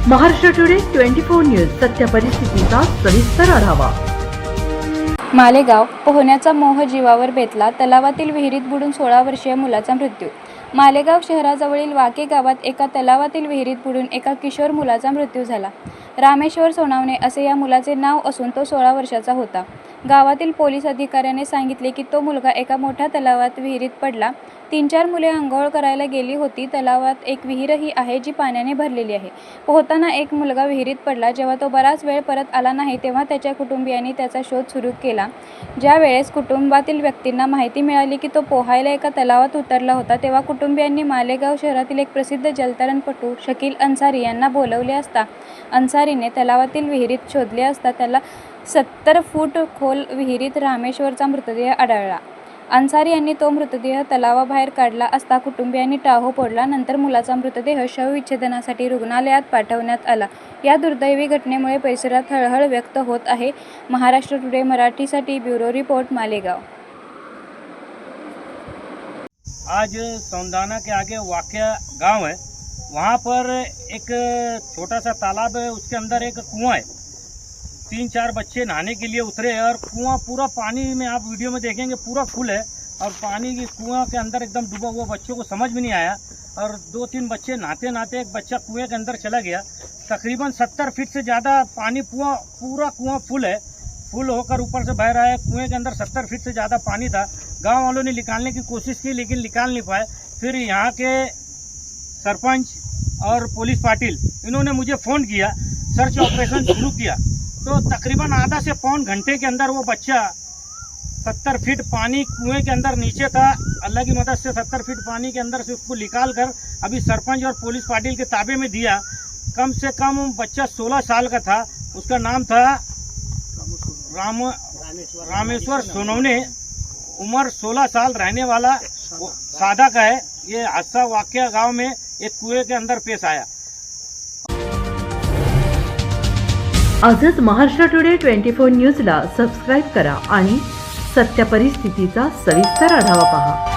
Maharashtra today 24 news सत्य परिस्थितीचा सविस्तर आढावा। मालेगाव पोहण्याचा मोह जीवावर बेतला, तलावातील विहिरीत बुडून 16 वर्षीय मुलाचा मृत्यू। मालेगाव शहराजवळील वाके गावात एका तलावातील विहिरीत बुडून एका किशोर मुलाचा मृत्यू झाला। रामेश्वर सोनावणे असे या मुलाचे नाव असून तो 16 वर्षाचा होता। गावातील पोलीस अधिकाऱ्याने सांगितले की तो मुलगा एका मोठ्या तलावात विहिरीत पडला। 3-4 मुले अंघोळ करायला गेली होती। तलावात एक विहीरही आहे जी पाण्याने भरलेली आहे। पोहताना एक मुलगा विहिरीत पडला। जेव्हा तो बराच वेळ परत आला नाही तेव्हा त्याच्या कुटुंबियांनी त्याचा शोध सुरू केला। ज्या वेळेस कुटुंबातील व्यक्तींना माहिती मिळाली की तो पोहायला एका तलावात उतरला होता तेव्हा कुटुंबियांनी मालेगाव शहरातील एक प्रसिद्ध जलतरणपटू शकील अन्सारी यांना बोलवले असता अन्सारीने तलावातील विहिरीत शोधले असता त्याला 70 फूट खोल विहिरीत रामेश्वरचा मृतदेह आढळला। अन्सारी यांनी तो मृतदेह तलावाबाहेर काढला असता कुटुंबियांनी टाहो फोडला। नंतर मुलाचा मृतदेह शवविच्छेदनासाठी रुग्णालयात पाठवण्यात आला। या दुर्दैवी घटनेमुळे परिसरात हळहळ व्यक्त होत आहे। महाराष्ट्र टुडे मराठीसाठी ब्युरो रिपोर्ट, मालेगाव। आज सौंदाना के आगे वाकया गांव है, वहाँ पर एक छोटा सा तालाब है, उसके अंदर एक कुआं है। 3-4 बच्चे नहाने के लिए उतरे और कुआं पूरा पानी में, आप वीडियो में देखेंगे, पूरा फुल है और पानी की कुआं के अंदर एकदम डूबा हुआ। बच्चों को समझ में नहीं आया और 2-3 बच्चे नहाते नहाते एक बच्चा कुएं के अंदर चला गया। तकरीबन 70 फीट से ज़्यादा पानी, पूरा कुआं फुल है, फुल होकर ऊपर से बह रहा है। कुएं के अंदर 70 फीट से ज़्यादा पानी था। गांव वालों ने निकालने की कोशिश की लेकिन निकाल नहीं पाए। फिर यहाँ के सरपंच और पुलिस पाटिल इन्होंने मुझे फ़ोन किया, सर्च ऑपरेशन शुरू किया। तो तकरीबन आधा से पौन घंटे के अंदर वो बच्चा 70 फीट पानी कुएं के अंदर नीचे था। अल्लाह की मदद से 70 फीट पानी के अंदर से उसको निकाल कर अभी सरपंच और पुलिस पाटिल के ताबे में दिया। कम से कम बच्चा 16 साल का था। उसका नाम था रामेश्वर सोनवने, उम्र 16 साल, रहने वाला सादा का है। ये हादसा वाकया गांव में एक कुएं के अंदर पेश आया। आजच महाराष्ट्र टुडे 24 न्यूजला सबस्क्राईब करा आणि सत्य परिस्थितीचा सविस्तर आढावा पहा।